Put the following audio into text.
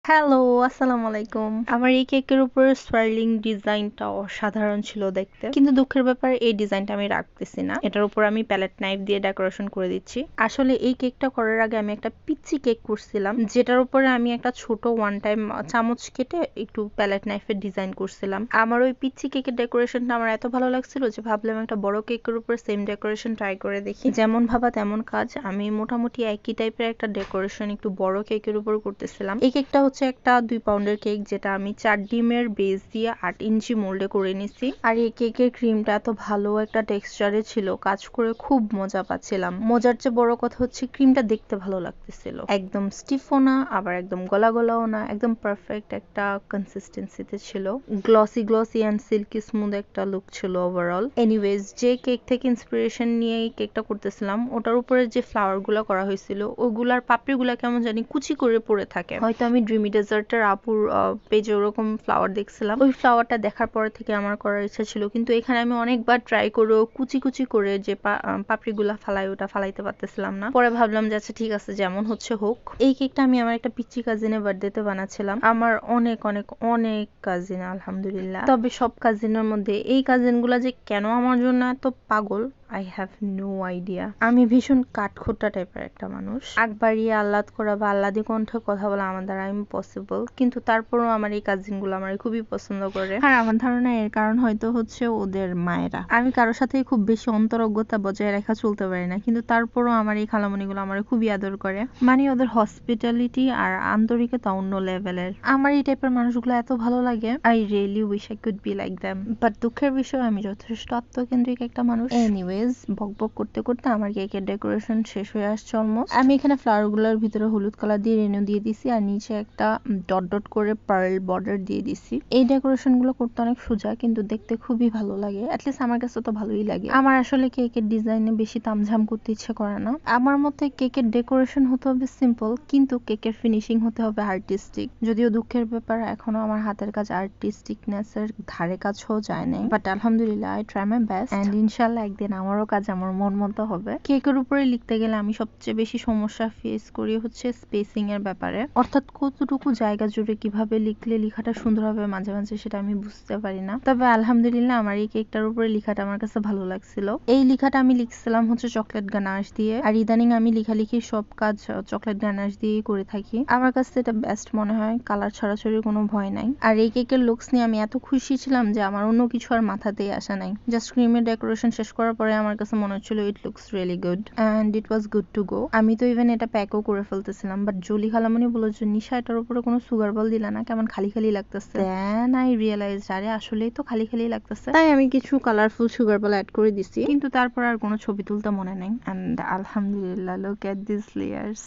Hello, আসসালামু আলাইকুম। আমার এই কেকের উপর সোয়ার্লিং ডিজাইনটা অসাধারণ ছিল দেখতে। কিন্তু দুঃখের ব্যাপার এই ডিজাইনটা আমি রাখতেছি না। এটার উপর আমি প্যালেট নাইফ দিয়ে ডেকোরেশন করে দিচ্ছি। আসলে এই কেকটা করার আগে আমি একটা পিচ্চি কেক করছিলাম, যেটার উপরে আমি একটা ছোট ওয়ান টাইম চামচ কেটে একটু প্যালেট নাইফের ডিজাইন করছিলাম। আমার ওই পিচ্চি কেকের ডেকোরেশনটা আমার এত ভালো লাগছিল যে ভাবলাম একটা বড় কেকের উপর সেম ডেকোরেশন ট্রাই করে দেখি। যেমন ভাবা তেমন কাজ। আমি মোটামুটি একই টাইপের একটা ডেকোরেশন একটু বড় কেকের উপর করতেছিলাম। এই কেকটা হচ্ছে একটা 2 পাউন্ডের কেক, যেটা আমি 4 ডিমের বেস দিয়ে 8 ইঞ্চি মোল্ডে করে নিছি। আর এই কেকের ক্রিমটা এত ভালো একটা টেক্সচারে ছিল, কাজ করে খুব মজা পাচ্ছিলাম। মজার চেয়ে বড় কথা হচ্ছে ক্রিমটা দেখতে ভালো লাগতেছিল, একদম স্টিফও না আবার একদম গলা গলাও না, একদম পারফেক্ট একটা কনসিস্টেন্সিতে ছিল। Glossy glossy and silky smooth একটা লুক ছিল ওভারঅল। এনিওয়েজ, যে কেক থেকে ইন্সপিরেশন নিয়ে এই কেকটা করতেছিলাম, ওটার উপরে যে ফ্লাওয়ার গুলা করা হয়েছিল ওগুলার পাপড়িগুলা কেমন জানি কুচি করে পড়ে থাকে। হয়তো আমি ড্রিমি ডেজার্টের আপুর পেজে ওরকম ফ্লাওয়ার দেখছিলাম, ওই ফ্লাওয়ারটা দেখার পর থেকে আমার করার ইচ্ছা ছিল, কিন্তু এখানে আমি অনেকবার ট্রাই করেও কুচি কুচি করে যে পাপড়িগুলা ফালাই ওটা ফালাইতে পারতেছিলাম না। পরে ভাবলাম যে আচ্ছা ঠিক আছে, যেমন হচ্ছে হোক। এই কেকটা আমি আমার একটা পিচ্চি কাজিনের বার্থডেতে বানাচ্ছিলাম। আমার অনেক অনেক অনেক কাজিন আলহামদুলিল্লাহ, তবে সব কাজিনের মধ্যে এই কাজিনগুলা যে কেন আমার জন্য এত পাগল, আই হ্যাভ নো আইডিয়া। আমি ভীষণ কাঠখোট্টা টাইপের একটা মানুষ। আগ বাড়িয়ে আহ্লাদ করা বা আহ্লাদি কণ্ঠে কথা বলা আমার দ্বারা ইম্পসিবল, কিন্তু তারপরও আমার এই কাজিন গুলো আমার খুবই পছন্দ করে। আর আমার ধারণা এর কারণ হয়তো হচ্ছে ওদের মায়েরা। আমি কারোর সাথে খুব বেশি অন্তরঙ্গতা বজায় রাখা চলতে পারি না, কিন্তু তারপরও আমার এই খালামণি গুলো আমার খুবই আদর করে। মানে ওদের হসপিটালিটি আর আন্তরিকতা অন্য লেভেলের। আমার এই টাইপের মানুষগুলো এত ভালো লাগে। I really wish I could be like them. But দুঃখের বিষয় আমি যথেষ্ট আত্মকেন্দ্রিক একটা মানুষ। এনিওয়েজ, বকবক করতে করতে আমার কেকের ডেকোরেশন শেষ হয়ে আসছে অলমোস্ট। আমি এখানে ফ্লাওয়ার গুলোর ভিতরে হলুদ কালার দিয়ে রেনু দিয়ে দিছি, আর নিচে একটা ডট ডট করে পার্ল বর্ডার দিয়ে দিছি। এই ডেকোরেশন গুলো করতে অনেক সোজা, কিন্তু দেখতে খুবই ভালো লাগে। অ্যাটলিস্ট আমার কাছে তো ভালোই লাগে। আমার আসলে কেকের ডিজাইনে বেশি তামঝাম করতে ইচ্ছে করে না। আমার মতে কেকের ডেকোরেশন হতে হবে সিম্পল, কিন্তু কেকের ফিনিশিং হতে হবে আর্টিস্টিক। যদিও দুঃখের ব্যাপার, এখনো আমার হাতের কাজ আর্টিস্টিকনেস এর ধারে কাছেও যায় নাই, বাট আলহামদুলিল্লাহ I try my best, and ইনশাআল্লাহ একদিন আমারও কাজ আমার মন মতো হবে। কেকের উপরে লিখতে গেলে আমি সবচেয়ে বেশি সমস্যা ফেস করি হচ্ছে স্পেসিং এর ব্যাপারে, অর্থাৎ কতটুকু জায়গা জুড়ে কিভাবে লিখলে লেখাটা সুন্দর হবে মাঝে মাঝে সেটা আমি বুঝতে পারি না। তবে আলহামদুলিল্লাহ আমার এই কেকটার উপরে লেখাটা আমার কাছে ভালো লাগছিল। এই লেখাটা আমি লিখছিলাম হচ্ছে চকলেট গানাশ দিয়ে, আর ইদানিং আমি লেখালেখি সব কাজ চকলেট গানাশ দিয়ে করে থাকি। আমার কাছে এটা বেস্ট মনে হয়, কালার ছড়াছড়ির কোনো ভয় নাই। আর এই কেকের লুকস নিয়ে আমি এত খুশি ছিলাম যে আমার অন্য কিছু আর মাথাতেই আসা নাই। জাস্ট ক্রিমের ডেকোরেশন শেষ করার পরে আমার কাছে মনে হচ্ছিল it looks really good and it was good to go. আমি তো ইভেন এটা প্যাকও করে ফেলতেছিলাম, বাট জলি খালামণি বলল যে নিশা এটার উপরে কোনো সুগার বল দিলা না, কেমন খালি খালি লাগতেছে। দেন আই রিয়েলাইজ আরে আসলেই তো খালি খালি লাগতেছে। তাই আমি কিছু কালারফুল সুগার বল অ্যাড করে দিছি, কিন্তু তারপর আর কোনো ছবি তুলতে মনে নাই। এন্ড আলহামদুলিল্লাহ, লুক এট দিস লেয়ার্স।